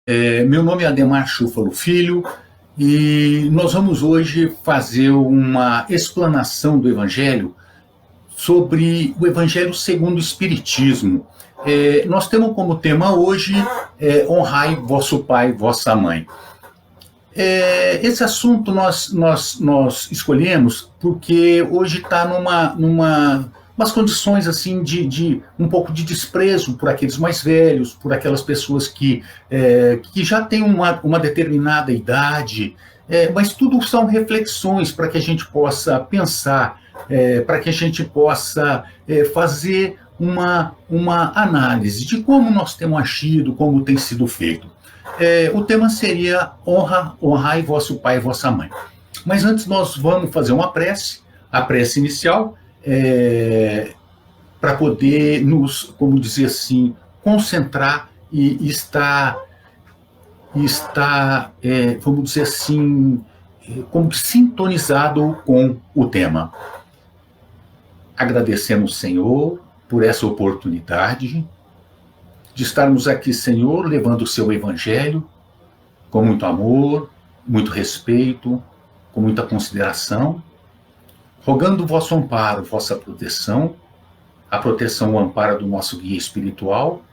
Meu nome é Ademar Chúfalo Filho e nós vamos hoje fazer uma explanação do Evangelho sobre o Evangelho segundo o Espiritismo. Nós temos como tema hoje honrai vosso pai e vossa mãe. Esse assunto nós escolhemos porque hoje está umas condições assim de um pouco de desprezo por aqueles mais velhos, por aquelas pessoas que já têm uma determinada idade, mas tudo são reflexões para que a gente possa pensar, para que a gente possa fazer uma análise de como nós temos agido, como tem sido feito. O tema seria honrai vosso pai e vossa mãe. Mas antes nós vamos fazer uma prece, a prece inicial, para poder nos, como dizer assim, concentrar e estar, vamos dizer assim, como sintonizado com o tema. Agradecemos, Senhor, por essa oportunidade de estarmos aqui, Senhor, levando o seu Evangelho com muito amor, muito respeito, com muita consideração, rogando o vosso amparo, vossa proteção, a proteção, o amparo do nosso guia espiritual,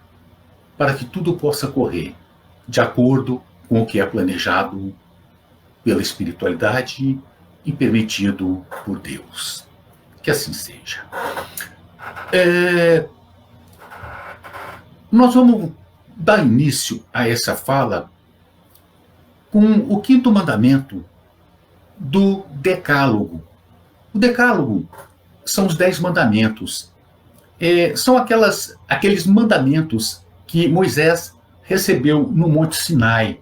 para que tudo possa correr de acordo com o que é planejado pela espiritualidade e permitido por Deus. Que assim seja. Nós vamos dar início a essa fala com o 5º mandamento do Decálogo. O Decálogo são os 10 mandamentos. São aqueles mandamentos que Moisés recebeu no Monte Sinai.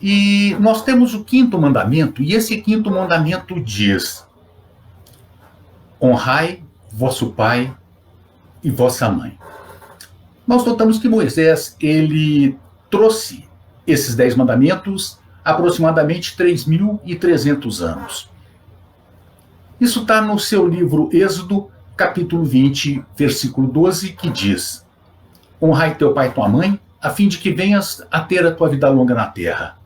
E nós temos o 5º mandamento, e esse 5º mandamento diz: honrai vosso pai e vossa mãe. Nós notamos que Moisés, ele trouxe esses 10 mandamentos aproximadamente 3.300 anos. Isso está no seu livro Êxodo, capítulo 20, versículo 12, que diz: honrai teu pai e tua mãe, a fim de que venhas a ter a tua vida longa na terra.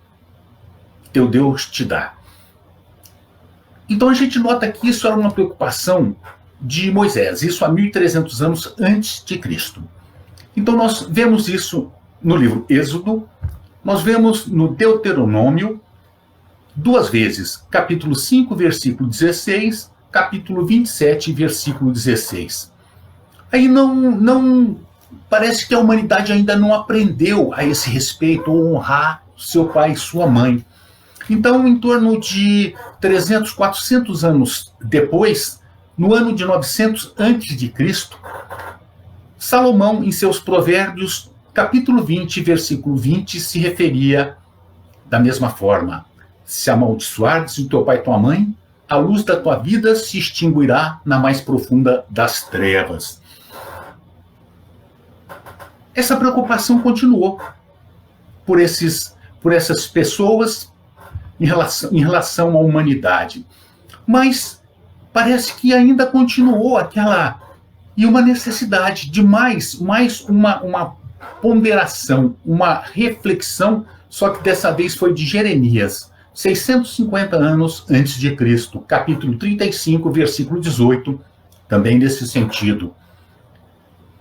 Teu Deus te dá. Então a gente nota que isso era uma preocupação de Moisés, isso há 1.300 anos antes de Cristo. Então nós vemos isso no livro Êxodo, nós vemos no Deuteronômio, 2 vezes, capítulo 5, versículo 16, capítulo 27, versículo 16. Aí não parece que a humanidade ainda não aprendeu a esse respeito, ou honrar seu pai e sua mãe. Então, em torno de 300, 400 anos depois, no ano de 900 a.C., Salomão, em seus Provérbios, capítulo 20, versículo 20, se referia da mesma forma: se amaldiçoares o teu pai e tua mãe, a luz da tua vida se extinguirá na mais profunda das trevas. Essa preocupação continuou por essas pessoas em relação à humanidade. Mas parece que ainda continuou e uma necessidade de mais uma ponderação, uma reflexão, só que dessa vez foi de Jeremias, 650 anos antes de Cristo, capítulo 35, versículo 18, também nesse sentido.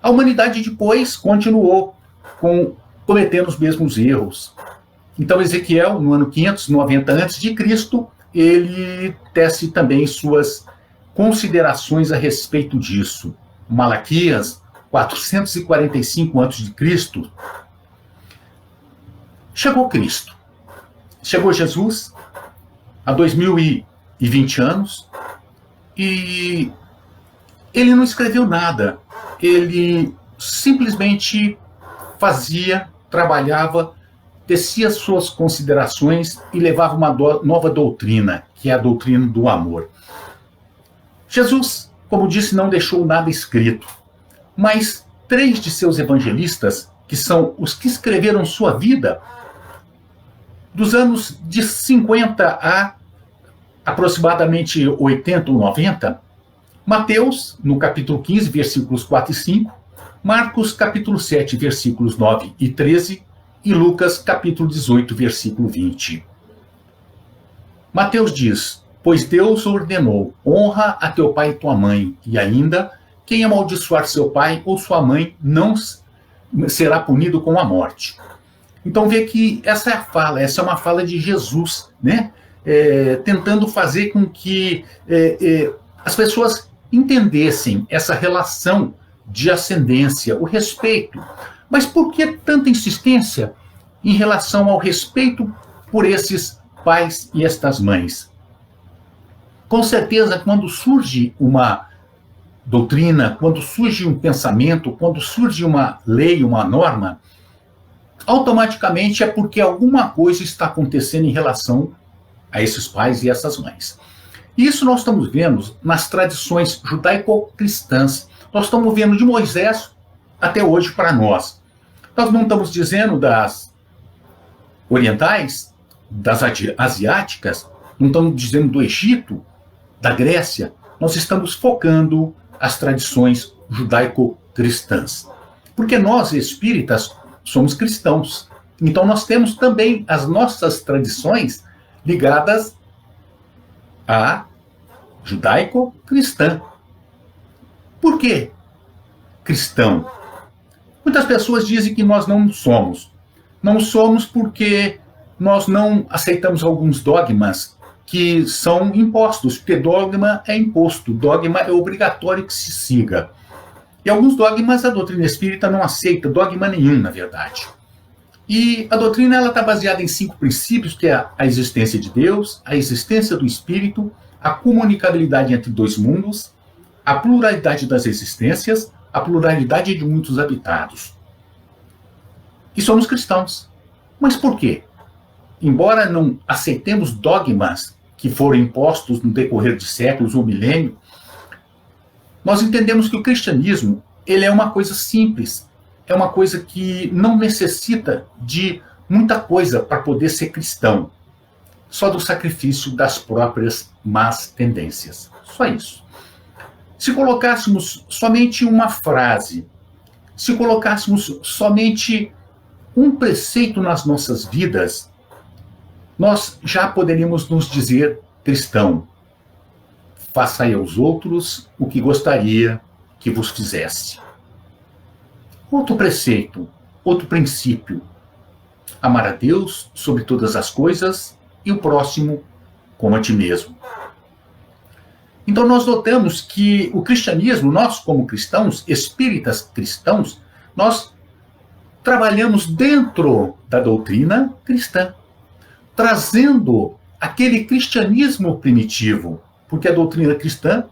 A humanidade depois continuou cometendo os mesmos erros. Então Ezequiel, no ano 590 a.C., ele tece também suas considerações a respeito disso. Malaquias, 445 a.C., chegou Cristo. Chegou Jesus, há 2020 anos, e ele não escreveu nada. Ele simplesmente fazia, trabalhava, tecia suas considerações e levava uma nova doutrina, que é a doutrina do amor. Jesus, como disse, não deixou nada escrito, mas 3 de seus evangelistas, que são os que escreveram sua vida, dos anos de 50 a aproximadamente 80 ou 90, Mateus, no capítulo 15, versículos 4 e 5, Marcos, capítulo 7, versículos 9 e 13, e Lucas capítulo 18, versículo 20. Mateus diz: pois Deus ordenou, honra a teu pai e tua mãe, e ainda, quem amaldiçoar seu pai ou sua mãe não será punido com a morte. Então vê que essa é uma fala de Jesus, né? Tentando fazer com que as pessoas entendessem essa relação de ascendência, o respeito. Mas por que tanta insistência em relação ao respeito por esses pais e estas mães? Com certeza, quando surge uma doutrina, quando surge um pensamento, quando surge uma lei, uma norma, automaticamente é porque alguma coisa está acontecendo em relação a esses pais e essas mães. Isso nós estamos vendo nas tradições judaico-cristãs. Nós estamos vendo de Moisés até hoje para nós. Nós não estamos dizendo das orientais, das asiáticas, não estamos dizendo do Egito, da Grécia. Nós estamos focando as tradições judaico-cristãs. Porque nós, espíritas, somos cristãos. Então nós temos também as nossas tradições ligadas a judaico-cristã. Por que cristão? Muitas pessoas dizem que nós não somos. Não somos porque nós não aceitamos alguns dogmas que são impostos, porque dogma é imposto, dogma é obrigatório que se siga. E alguns dogmas a doutrina espírita não aceita, dogma nenhum, na verdade. E a doutrina está baseada em 5 princípios, que é a existência de Deus, a existência do Espírito, a comunicabilidade entre 2 mundos, a pluralidade das existências, a pluralidade de muitos habitados. E somos cristãos. Mas por quê? Embora não aceitemos dogmas que foram impostos no decorrer de séculos ou milênio, nós entendemos que o cristianismo ele é uma coisa simples, é uma coisa que não necessita de muita coisa para poder ser cristão, só do sacrifício das próprias más tendências. Só isso. Se colocássemos somente uma frase, se colocássemos somente um preceito nas nossas vidas, nós já poderíamos nos dizer cristão. Façai aos outros o que gostaria que vos fizesse. Outro preceito, outro princípio. Amar a Deus sobre todas as coisas e o próximo como a ti mesmo. Então nós notamos que o cristianismo, nós como cristãos, espíritas cristãos, nós trabalhamos dentro da doutrina cristã, trazendo aquele cristianismo primitivo, porque a doutrina cristã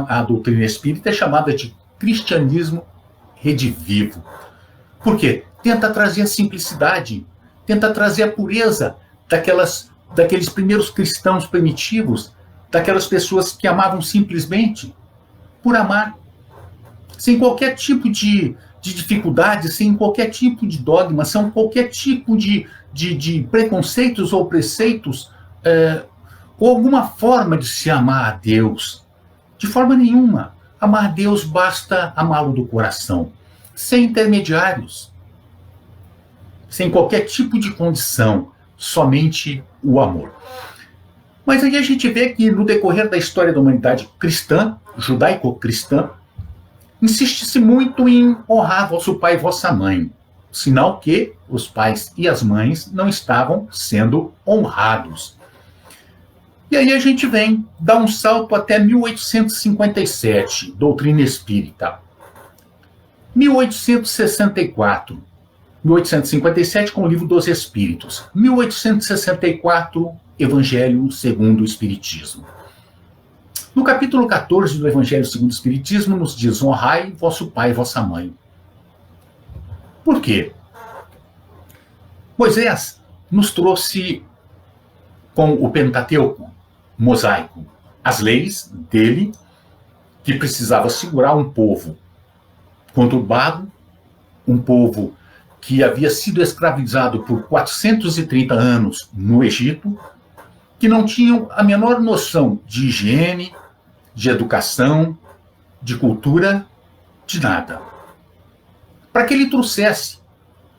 a doutrina espírita é chamada de cristianismo redivivo. Por quê? Tenta trazer a simplicidade, tenta trazer a pureza daqueles primeiros cristãos primitivos, daquelas pessoas que amavam simplesmente por amar, sem qualquer tipo de dificuldade, sem qualquer tipo de dogma, sem qualquer tipo de preconceitos ou preceitos, ou alguma forma de se amar a Deus. De forma nenhuma. Amar a Deus basta amá-lo do coração, sem intermediários, sem qualquer tipo de condição, somente o amor. Mas aí a gente vê que no decorrer da história da humanidade cristã, judaico-cristã, insiste-se muito em honrar vosso pai e vossa mãe, sinal que os pais e as mães não estavam sendo honrados. E aí a gente vem, dá um salto até 1857, doutrina espírita. 1864, 1857 com o Livro dos Espíritos. 1864, Evangelho segundo o Espiritismo. No capítulo 14 do Evangelho segundo o Espiritismo, nos diz: honrai vosso pai e vossa mãe. Por quê? Moisés nos trouxe com o Pentateuco, mosaico, as leis dele, que precisava segurar um povo conturbado, um povo que havia sido escravizado por 430 anos no Egito, que não tinham a menor noção de higiene, de educação, de cultura, de nada. Para que ele trouxesse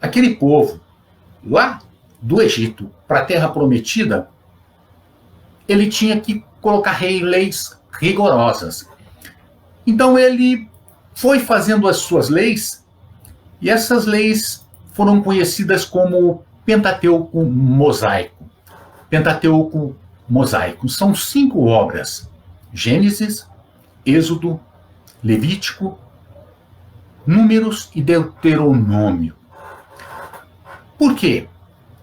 aquele povo lá do Egito para a Terra Prometida, ele tinha que colocar leis rigorosas. Então ele foi fazendo as suas leis, e essas leis foram conhecidas como Pentateuco Mosaico. Pentateuco Mosaico são 5 obras: Gênesis, Êxodo, Levítico, Números e Deuteronômio. Por quê?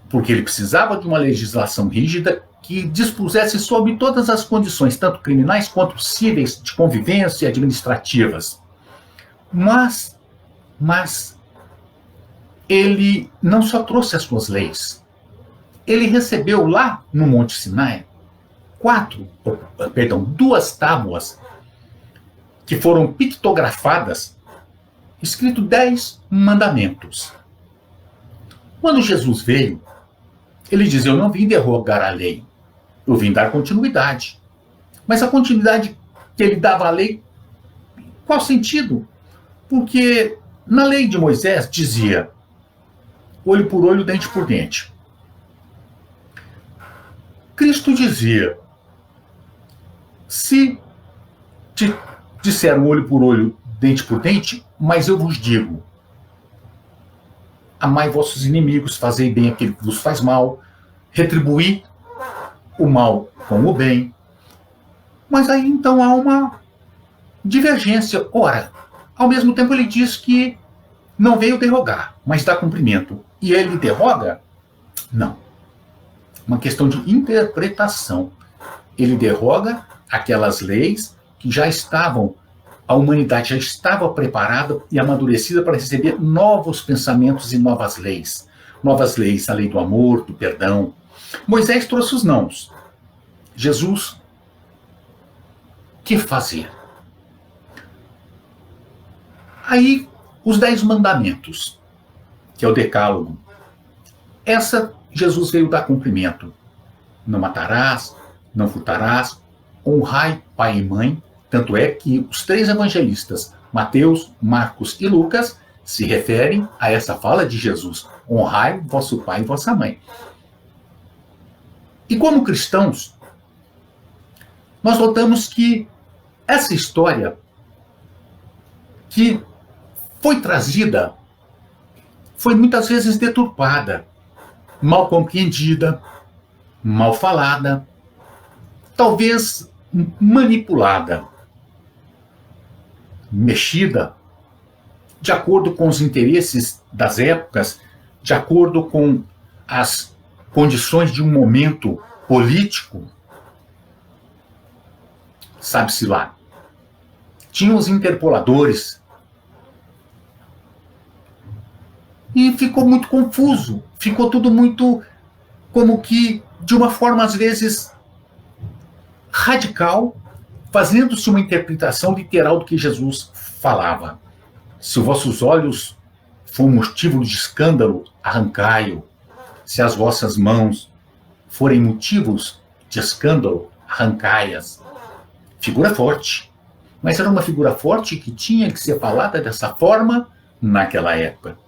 Porque ele precisava de uma legislação rígida que dispusesse sobre todas as condições, tanto criminais quanto cíveis, de convivência e administrativas. Mas ele não só trouxe as suas leis, ele recebeu lá no Monte Sinai 2 tábuas que foram pictografadas, escrito 10 mandamentos. Quando Jesus veio, ele diz: eu não vim derrogar a lei, eu vim dar continuidade. Mas a continuidade que ele dava à lei, qual sentido? Porque na lei de Moisés dizia olho por olho, dente por dente. Cristo dizia: se te disseram olho por olho, dente por dente, mas eu vos digo: amai vossos inimigos, fazei bem aquele que vos faz mal, retribuí o mal com o bem. Mas aí então há uma divergência. Ora, ao mesmo tempo ele diz que não veio derrogar, mas dá cumprimento. E ele derroga? Não. Uma questão de interpretação. Ele derroga aquelas leis que já estavam, a humanidade já estava preparada e amadurecida para receber novos pensamentos e novas leis. Novas leis, a lei do amor, do perdão. Moisés trouxe os nãos. Jesus, que fazer? Aí, os 10 mandamentos, que é o decálogo. Essa, Jesus veio dar cumprimento. Não matarás, não furtarás, honrai pai e mãe. Tanto é que os 3 evangelistas, Mateus, Marcos e Lucas, se referem a essa fala de Jesus: honrai vosso pai e vossa mãe. E como cristãos, nós notamos que essa história que foi trazida foi muitas vezes deturpada, mal compreendida, mal falada, talvez manipulada, mexida, de acordo com os interesses das épocas, de acordo com as condições de um momento político. Sabe-se lá. Tinha os interpoladores. E ficou muito confuso. Ficou tudo muito, como que, de uma forma, às vezes, radical, fazendo-se uma interpretação literal do que Jesus falava. Se os vossos olhos for motivo de escândalo, arrancai-o. Se as vossas mãos forem motivos de escândalo, arrancai-as. Figura forte. Mas era uma figura forte que tinha que ser falada dessa forma naquela época.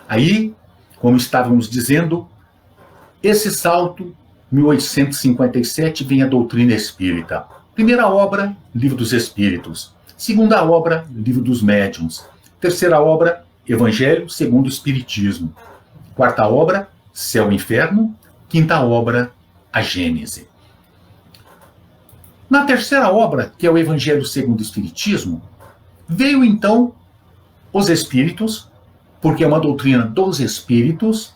Aí, como estávamos dizendo, esse salto, 1857, vem a doutrina espírita. Primeira obra, Livro dos Espíritos. Segunda obra, Livro dos Médiuns. Terceira obra, Evangelho segundo o Espiritismo. Quarta obra, Céu e Inferno. Quinta obra, a Gênese. Na terceira obra, que é o Evangelho segundo o Espiritismo, veio então os Espíritos, porque é uma doutrina dos Espíritos,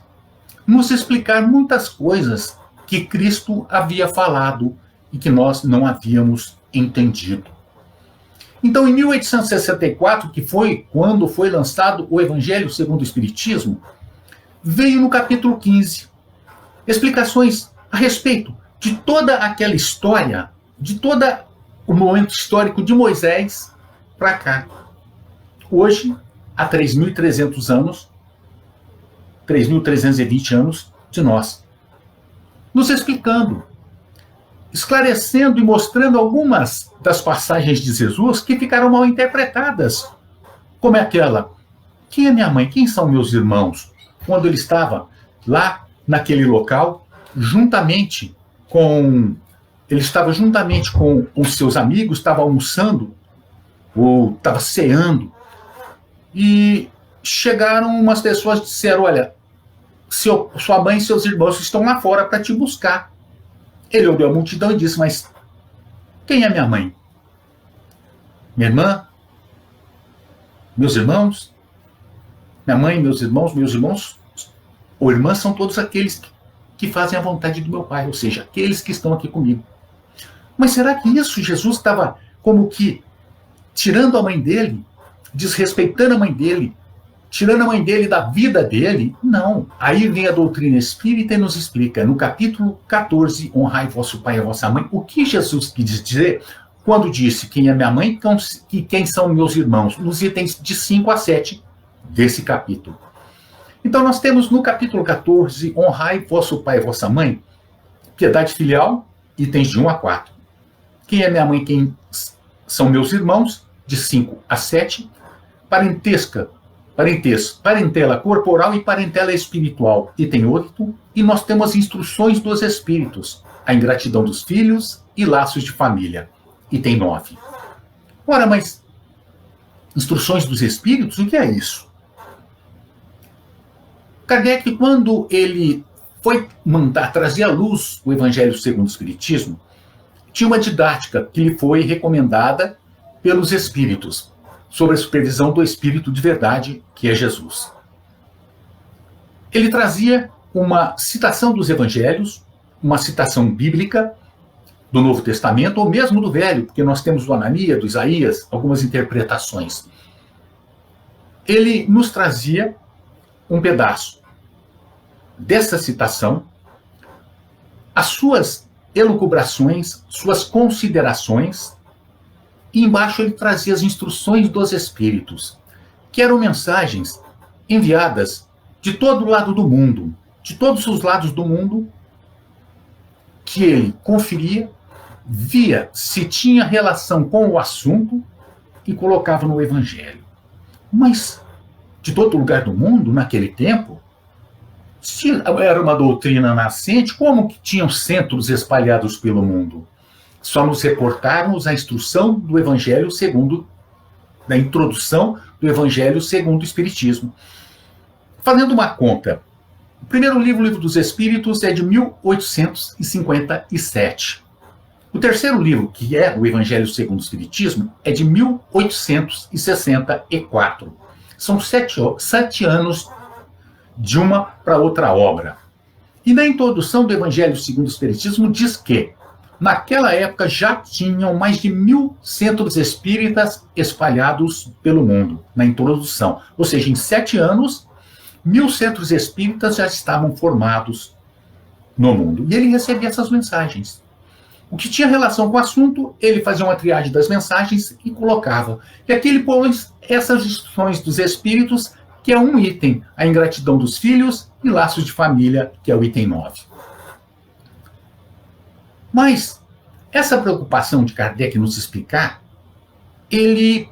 nos explicar muitas coisas que Cristo havia falado e que nós não havíamos entendido. Então, em 1864, que foi quando foi lançado o Evangelho segundo o Espiritismo, veio no capítulo 15 explicações a respeito de toda aquela história, de todo o momento histórico de Moisés para cá. Hoje, há 3.300 anos, 3.320 anos de nós. Nos explicando, esclarecendo e mostrando algumas das passagens de Jesus que ficaram mal interpretadas. Como é aquela: quem é minha mãe? Quem são meus irmãos? Quando ele estava lá naquele local, juntamente com... Ele estava juntamente com os seus amigos, estava almoçando, ou estava ceando, e chegaram umas pessoas e disseram, olha, sua mãe e seus irmãos estão lá fora para te buscar. Ele olhou a multidão e disse, mas quem é minha mãe? Minha irmã? Meus irmãos? Minha mãe, meus irmãos ou irmãs são todos aqueles que fazem a vontade do meu Pai, ou seja, aqueles que estão aqui comigo. Mas será que isso Jesus estava como que tirando a mãe dele, desrespeitando a mãe dele, tirando a mãe dele da vida dele? Não. Aí vem a doutrina espírita e nos explica, no capítulo 14, honrai vosso pai e vossa mãe, o que Jesus quis dizer quando disse quem é minha mãe e quem são meus irmãos, nos itens de 5 a 7 desse capítulo. Então nós temos no capítulo 14, honrai vosso pai e vossa mãe, piedade filial, itens de 1 a 4. Quem é minha mãe, quem são meus irmãos, de 5 a 7. Parentela corporal e parentela espiritual, item 8. E nós temos as instruções dos espíritos, a ingratidão dos filhos e laços de família, item 9. Ora, mas instruções dos espíritos, o que é isso? Kardec, quando ele foi mandar trazer à luz o Evangelho segundo o Espiritismo, tinha uma didática que lhe foi recomendada pelos espíritos, sob a supervisão do Espírito de verdade, que é Jesus. Ele trazia uma citação dos Evangelhos, uma citação bíblica do Novo Testamento, ou mesmo do Velho, porque nós temos do Ananias, do Isaías, algumas interpretações. Ele nos trazia um pedaço dessa citação, as suas elucubrações, suas considerações, e embaixo ele trazia as instruções dos espíritos, que eram mensagens enviadas de todo lado do mundo, de todos os lados do mundo, que ele conferia, via se tinha relação com o assunto e colocava no Evangelho. Mas, de todo lugar do mundo, naquele tempo, se era uma doutrina nascente, como que tinham centros espalhados pelo mundo? Só nos reportarmos a instrução do Evangelho segundo, da introdução do Evangelho segundo o Espiritismo. Fazendo uma conta, o primeiro livro, o Livro dos Espíritos, é de 1857. O terceiro livro, que é o Evangelho segundo o Espiritismo, é de 1864. São 7 anos de uma para outra obra. E na introdução do Evangelho segundo o Espiritismo diz que, naquela época, já tinham mais de 1000 centros espíritas espalhados pelo mundo, na introdução. Ou seja, em 7 anos, 1000 centros espíritas já estavam formados no mundo. E ele recebia essas mensagens. O que tinha relação com o assunto, ele fazia uma triagem das mensagens e colocava. E aqui ele pôs essas instruções dos espíritos, que é um item, a ingratidão dos filhos e laços de família, que é o item 9. Mas essa preocupação de Kardec nos explicar, ele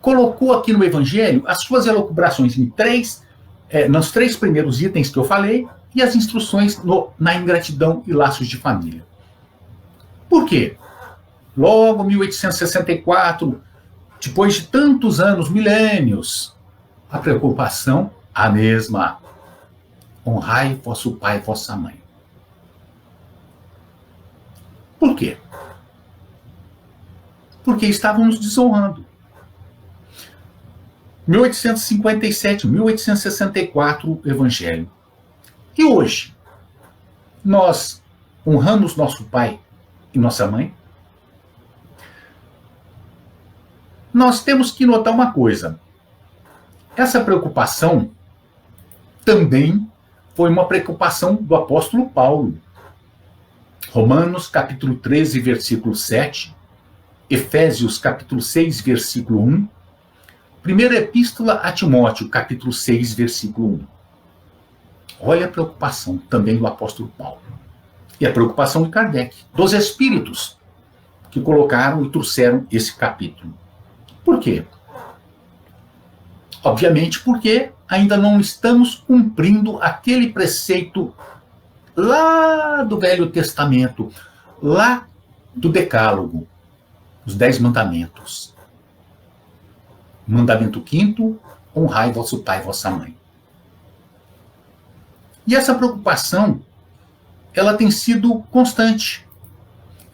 colocou aqui no Evangelho as suas elucubrações nos 3 primeiros itens que eu falei e as instruções na ingratidão e laços de família. Por quê? Logo, 1864, depois de tantos anos, milênios, a preocupação, a mesma. Honrai vosso pai e vossa mãe. Por quê? Porque estavam nos desonrando. 1857, 1864, Evangelho. E hoje, nós honramos nosso pai e nossa mãe? Nós temos que notar uma coisa. Essa preocupação também foi uma preocupação do apóstolo Paulo. Romanos, capítulo 13, versículo 7, Efésios, capítulo 6, versículo 1, primeira epístola a Timóteo, capítulo 6, versículo 1. Olha a preocupação também do apóstolo Paulo. E a preocupação de Kardec, dos espíritos, que colocaram e trouxeram esse capítulo. Por quê? Obviamente porque ainda não estamos cumprindo aquele preceito lá do Velho Testamento, lá do Decálogo, os 10 mandamentos. Mandamento quinto, honrai vosso pai e vossa mãe. E essa preocupação, ela tem sido constante.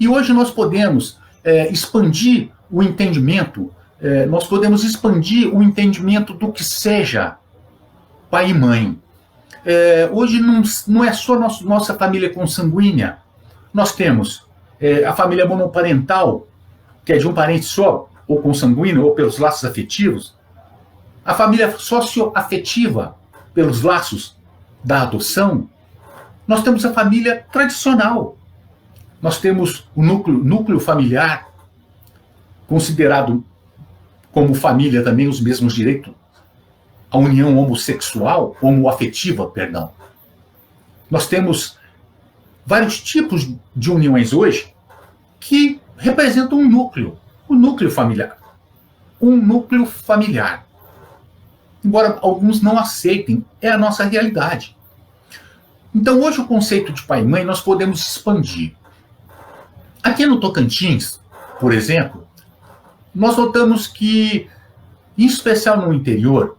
E hoje nós podemos expandir o entendimento, do que seja pai e mãe. Hoje não é só nossa família consanguínea. Nós temos a família monoparental, que é de um parente só, ou consanguíneo, ou pelos laços afetivos. A família socioafetiva, pelos laços da adoção. Nós temos a família tradicional. Nós temos o núcleo familiar, considerado como família também os mesmos direitos. A união homoafetiva, perdão. Nós temos vários tipos de uniões hoje que representam um núcleo, o núcleo familiar. Um núcleo familiar. Embora alguns não aceitem, é a nossa realidade. Então, hoje, o conceito de pai e mãe nós podemos expandir. Aqui no Tocantins, por exemplo, nós notamos que, em especial no interior,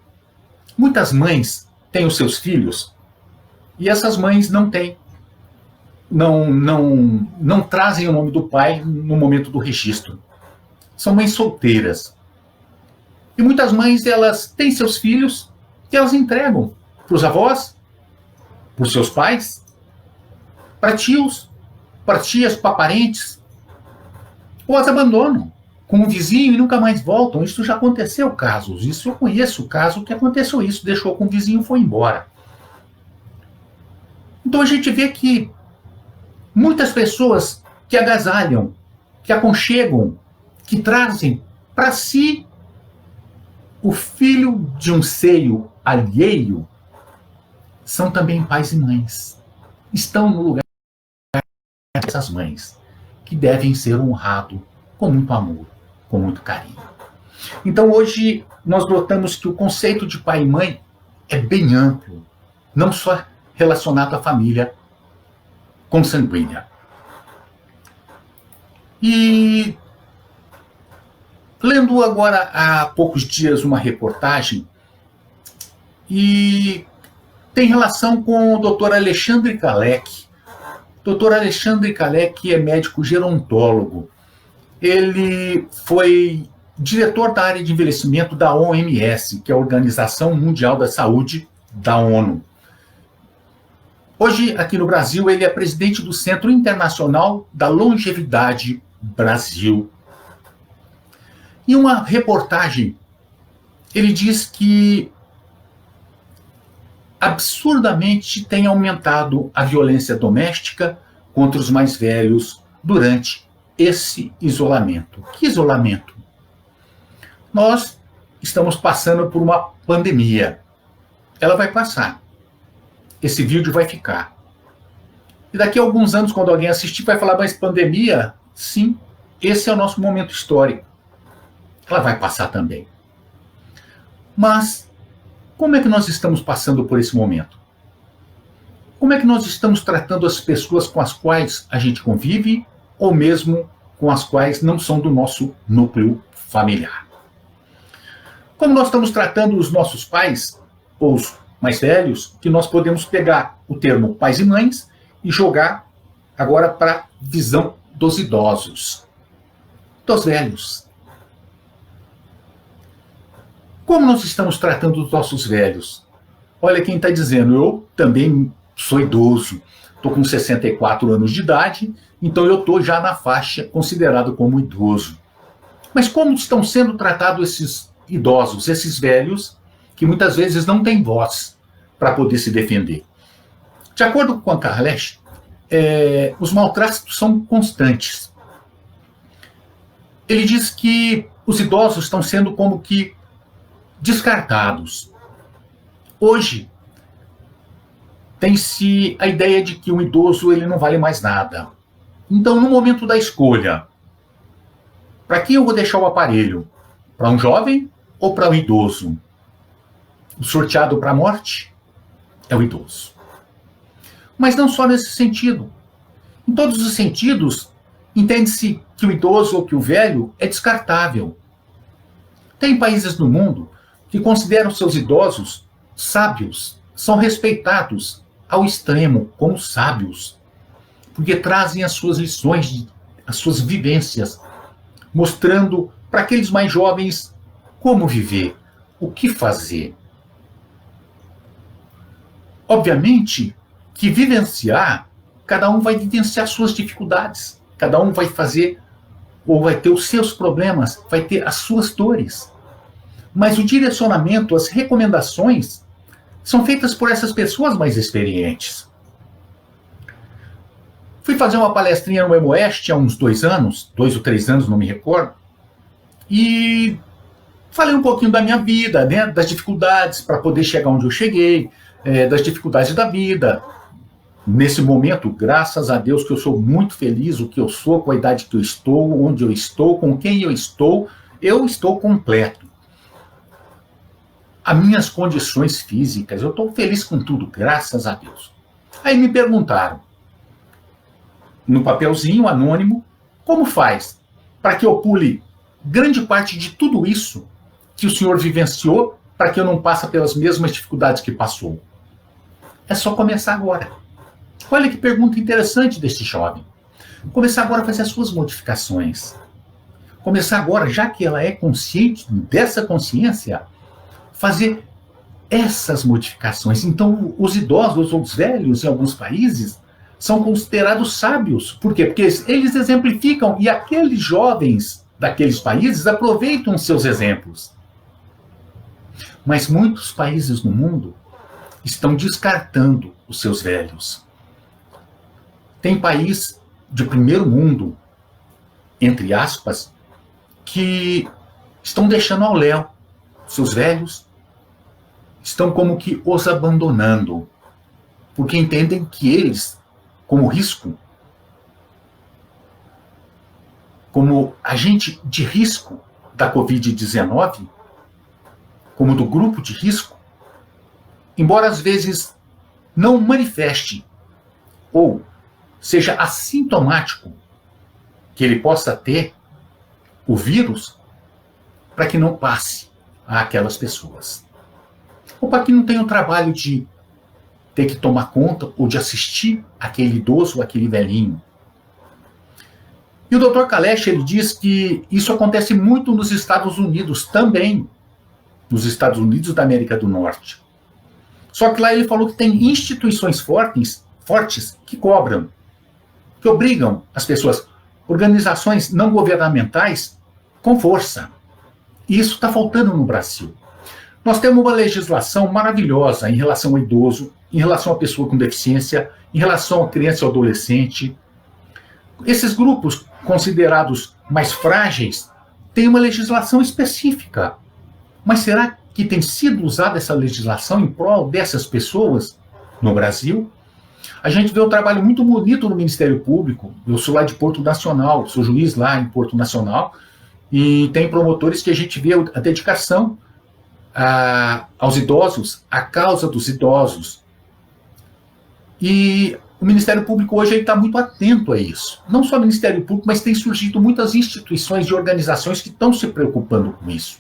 muitas mães têm os seus filhos e essas mães não trazem o nome do pai no momento do registro. São mães solteiras. E muitas mães, elas têm seus filhos e elas entregam para os avós, para os seus pais, para tios, para tias, para parentes, ou as abandonam com um vizinho e nunca mais voltam. Isso já aconteceu casos. Isso eu conheço o caso que aconteceu isso, deixou com o vizinho e foi embora. Então a gente vê que muitas pessoas que agasalham, que aconchegam, que trazem para si o filho de um seio alheio, são também pais e mães. Estão no lugar dessas mães, que devem ser honrados com muito amor, com muito carinho. Então hoje nós notamos que o conceito de pai e mãe é bem amplo, não só relacionado à família consanguínea. E lendo agora há poucos dias uma reportagem e tem relação com o Dr. Alexandre Kalec. Dr. Alexandre Kalec é médico gerontólogo. Ele foi diretor da área de envelhecimento da OMS, que é a Organização Mundial da Saúde da ONU. Hoje, aqui no Brasil, ele é presidente do Centro Internacional da Longevidade Brasil. Em uma reportagem, ele diz que absurdamente tem aumentado a violência doméstica contra os mais velhos durante esse isolamento. Que isolamento? Nós estamos passando por uma pandemia. Ela vai passar. Esse vídeo vai ficar. E daqui a alguns anos, quando alguém assistir, vai falar, mas pandemia? Sim, esse é o nosso momento histórico. Ela vai passar também. Mas como é que nós estamos passando por esse momento? Como é que nós estamos tratando as pessoas com as quais a gente convive ou mesmo com as quais não são do nosso núcleo familiar? Como nós estamos tratando os nossos pais, ou os mais velhos, que nós podemos pegar o termo pais e mães e jogar agora para a visão dos idosos, dos velhos. Como nós estamos tratando os nossos velhos? Olha quem está dizendo, eu também sou idoso, estou com 64 anos de idade, então eu estou já na faixa considerado como idoso. Mas como estão sendo tratados esses idosos, esses velhos, que muitas vezes não têm voz para poder se defender? De acordo com a Kalec, os maltratos são constantes. Ele diz que os idosos estão sendo como que descartados. Hoje, tem-se a ideia de que um idoso ele não vale mais nada. Então, no momento da escolha, para quem eu vou deixar o aparelho? Para um jovem ou para um idoso? o sorteado para a morte é o idoso. Mas não só nesse sentido. Em todos os sentidos, entende-se que o idoso ou que o velho é descartável. Tem países no mundo que consideram seus idosos sábios, são respeitados ao extremo como sábios, porque trazem as suas lições, as suas vivências, mostrando para aqueles mais jovens como viver, o que fazer. Obviamente que vivenciar, cada um vai vivenciar suas dificuldades, cada um vai fazer ou vai ter os seus problemas, vai ter as suas dores. Mas o direcionamento, as recomendações, são feitas por essas pessoas mais experientes. Fui fazer uma palestrinha no Emoeste há uns 2 ou 3 anos, não me recordo, e falei um pouquinho da minha vida, né, das dificuldades para poder chegar onde eu cheguei, das dificuldades da vida. Nesse momento, graças a Deus que eu sou muito feliz, o que eu sou, com a idade que eu estou, onde eu estou, com quem eu estou completo. As minhas condições físicas, eu estou feliz com tudo, graças a Deus. Aí me perguntaram, no papelzinho anônimo, como faz para que eu pule grande parte de tudo isso que o senhor vivenciou, para que eu não passe pelas mesmas dificuldades que passou? É só começar agora. Olha que pergunta interessante desse jovem. Começar agora a fazer as suas modificações. Começar agora, já que ela é consciente dessa consciência, fazer essas modificações. Então, os idosos ou os velhos em alguns países são considerados sábios. Por quê? Porque eles exemplificam e aqueles jovens daqueles países aproveitam seus exemplos. Mas muitos países no mundo estão descartando os seus velhos. Tem país de primeiro mundo, entre aspas, que estão deixando ao léu seus velhos, estão como que os abandonando, porque entendem que eles, como risco, como agente de risco da Covid-19, como do grupo de risco, embora às vezes não manifeste ou seja assintomático que ele possa ter o vírus, para que não passe àquelas pessoas. Ou para que não tenha o trabalho de ter que tomar conta ou de assistir aquele idoso ou aquele velhinho. E o Dr. Kalesch, ele diz que isso acontece muito nos Estados Unidos também, nos Estados Unidos da América do Norte. Só que lá ele falou que tem instituições fortes que cobram, que obrigam as pessoas, organizações não governamentais, com força. E isso está faltando no Brasil. Nós temos uma legislação maravilhosa em relação ao idoso, em relação à pessoa com deficiência, em relação à criança e ao adolescente. Esses grupos considerados mais frágeis têm uma legislação específica. Mas será que tem sido usada essa legislação em prol dessas pessoas no Brasil? A gente vê um trabalho muito bonito no Ministério Público. Eu sou lá de Porto Nacional, sou juiz lá em Porto Nacional, e tem promotores que a gente vê a dedicação aos idosos, à causa dos idosos. E o Ministério Público hoje está muito atento a isso. Não só o Ministério Público, mas tem surgido muitas instituições e organizações que estão se preocupando com isso.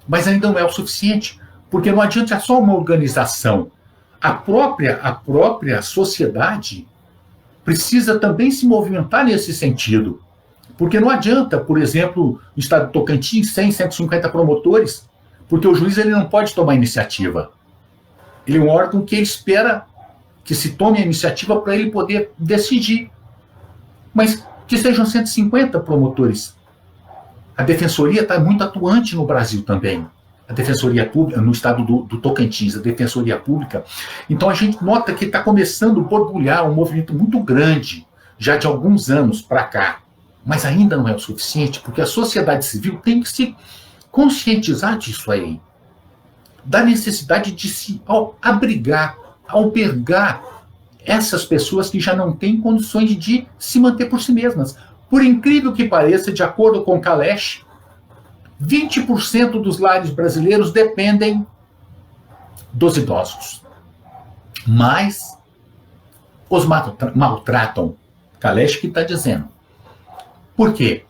Mas ainda não é o suficiente, porque não adianta só uma organização. A própria sociedade precisa também se movimentar nesse sentido. Porque não adianta, por exemplo, no estado de Tocantins, 100, 150 promotores, porque o juiz ele não pode tomar iniciativa. Ele é um órgão que ele espera que se tome a iniciativa para ele poder decidir. Mas que sejam 150 promotores. A Defensoria está muito atuante no Brasil também. A Defensoria Pública, no estado do Tocantins, a Defensoria Pública. Então a gente nota que está começando a borbulhar um movimento muito grande, já de alguns anos para cá. Mas ainda não é o suficiente, porque a sociedade civil tem que se conscientizar disso aí. Da necessidade de se abrigar, albergar essas pessoas que já não têm condições de se manter por si mesmas. Por incrível que pareça, de acordo com o Kalesch, 20% dos lares brasileiros dependem dos idosos. Mas os maltratam. Kalesch que está dizendo. Por quê?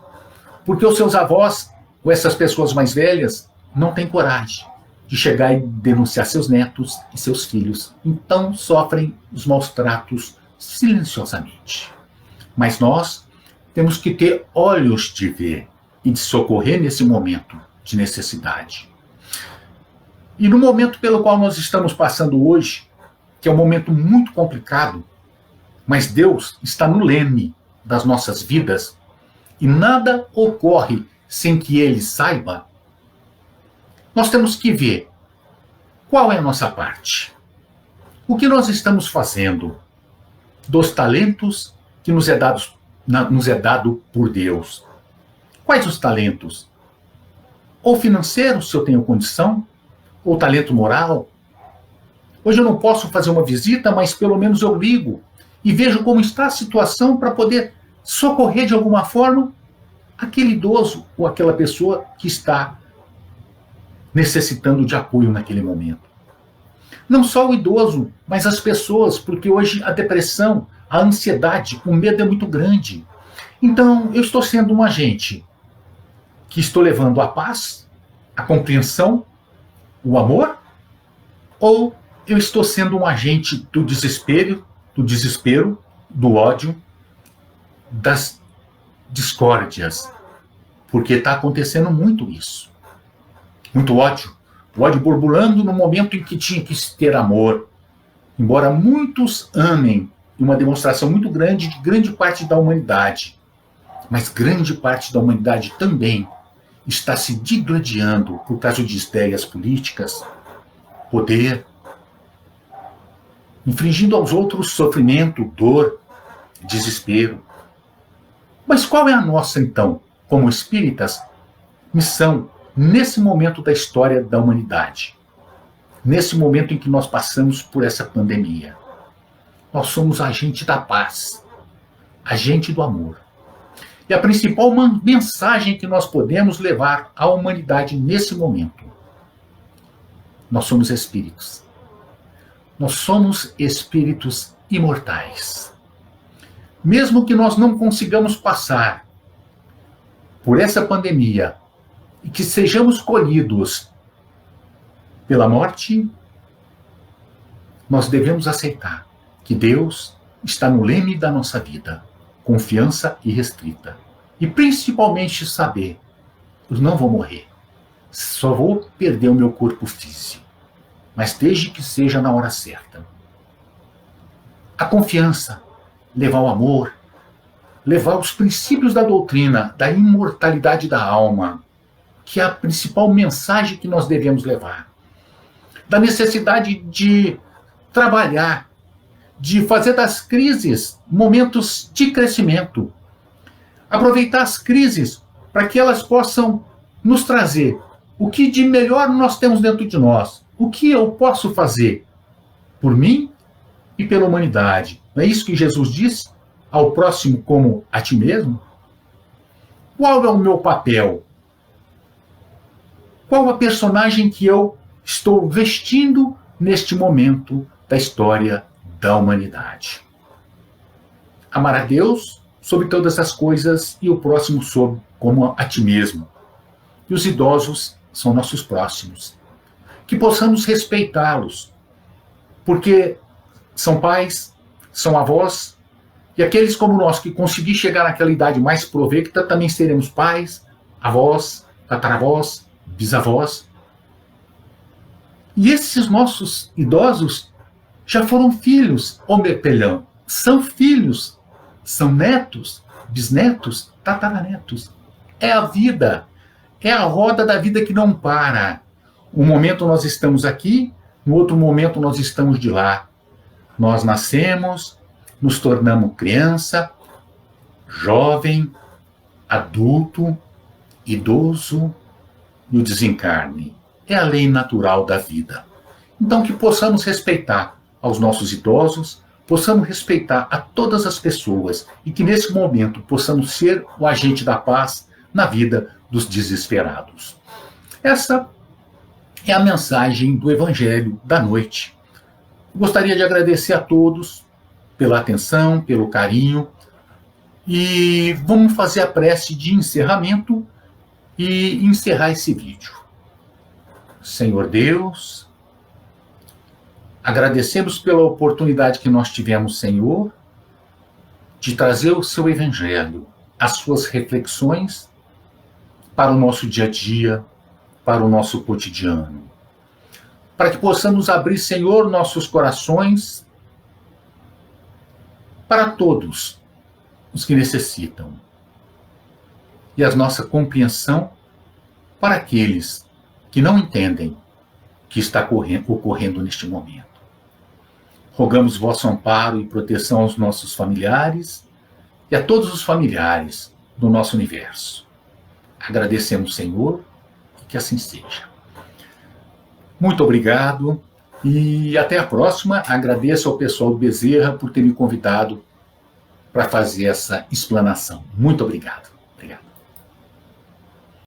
Porque os seus avós, ou essas pessoas mais velhas, não têm coragem de chegar e denunciar seus netos e seus filhos. Então sofrem os maus tratos silenciosamente. Mas nós temos que ter olhos de ver e de socorrer nesse momento de necessidade. E no momento pelo qual nós estamos passando hoje, que é um momento muito complicado, mas Deus está no leme das nossas vidas e nada ocorre sem que Ele saiba, nós temos que ver qual é a nossa parte. O que nós estamos fazendo dos talentos que nos é dado por Deus. Quais os talentos? Ou financeiro, se eu tenho condição, ou talento moral. Hoje eu não posso fazer uma visita, mas pelo menos eu ligo e vejo como está a situação para poder socorrer de alguma forma aquele idoso ou aquela pessoa que está necessitando de apoio naquele momento. Não só o idoso, mas as pessoas, porque hoje a depressão, a ansiedade, o medo é muito grande. Então, eu estou sendo um agente que estou levando a paz, a compreensão, o amor, ou eu estou sendo um agente do desespero, do ódio, das discórdias, porque está acontecendo muito isso. Muito ódio. O ódio borbulando no momento em que tinha que ter amor. Embora muitos amem, uma demonstração muito grande de grande parte da humanidade, mas grande parte da humanidade também está se digladiando por causa de ideias políticas, poder, infligindo aos outros sofrimento, dor, desespero. Mas qual é a nossa, então, como espíritas, missão nesse momento da história da humanidade? Nesse momento em que nós passamos por essa pandemia. Nós somos agente da paz, agente do amor. E a principal mensagem que nós podemos levar à humanidade nesse momento: nós somos espíritos. Nós somos espíritos imortais. Mesmo que nós não consigamos passar por essa pandemia e que sejamos colhidos pela morte, nós devemos aceitar que Deus está no leme da nossa vida, confiança irrestrita. E principalmente saber, eu não vou morrer, só vou perder o meu corpo físico, mas desde que seja na hora certa. A confiança, levar o amor, levar os princípios da doutrina, da imortalidade da alma, que é a principal mensagem que nós devemos levar. Da necessidade de trabalhar, de fazer das crises momentos de crescimento. Aproveitar as crises para que elas possam nos trazer o que de melhor nós temos dentro de nós. O que eu posso fazer por mim e pela humanidade. Não é isso que Jesus disse? Ao próximo como a ti mesmo? Qual é o meu papel? Qual a personagem que eu estou vestindo neste momento da história da humanidade? Amar a Deus sobre todas as coisas e o próximo como a ti mesmo. E os idosos são nossos próximos. Que possamos respeitá-los, porque são pais, são avós, e aqueles como nós que conseguir chegar naquela idade mais provecta também seremos pais, avós, tataravós, bisavós. E esses nossos idosos já foram filhos, são filhos, são netos, bisnetos, tataranetos. É a vida, é a roda da vida que não para. Um momento nós estamos aqui, no outro momento nós estamos de lá. Nós nascemos, nos tornamos criança, jovem, adulto, idoso e o desencarne. É a lei natural da vida. Então que possamos respeitar aos nossos idosos, possamos respeitar a todas as pessoas e que nesse momento possamos ser o agente da paz na vida dos desesperados. Essa é a mensagem do Evangelho da noite. Gostaria de agradecer a todos pela atenção, pelo carinho, e vamos fazer a prece de encerramento e encerrar esse vídeo. Senhor Deus, agradecemos pela oportunidade que nós tivemos, Senhor, de trazer o seu Evangelho, as suas reflexões para o nosso dia a dia, para o nosso cotidiano. Para que possamos abrir, Senhor, nossos corações para todos os que necessitam. E a nossa compreensão para aqueles que não entendem o que está ocorrendo neste momento. Rogamos vosso amparo e proteção aos nossos familiares e a todos os familiares do nosso universo. Agradecemos, Senhor, e que assim seja. Muito obrigado e até a próxima. Agradeço ao pessoal do Bezerra por ter me convidado para fazer essa explanação. Muito obrigado. Obrigado.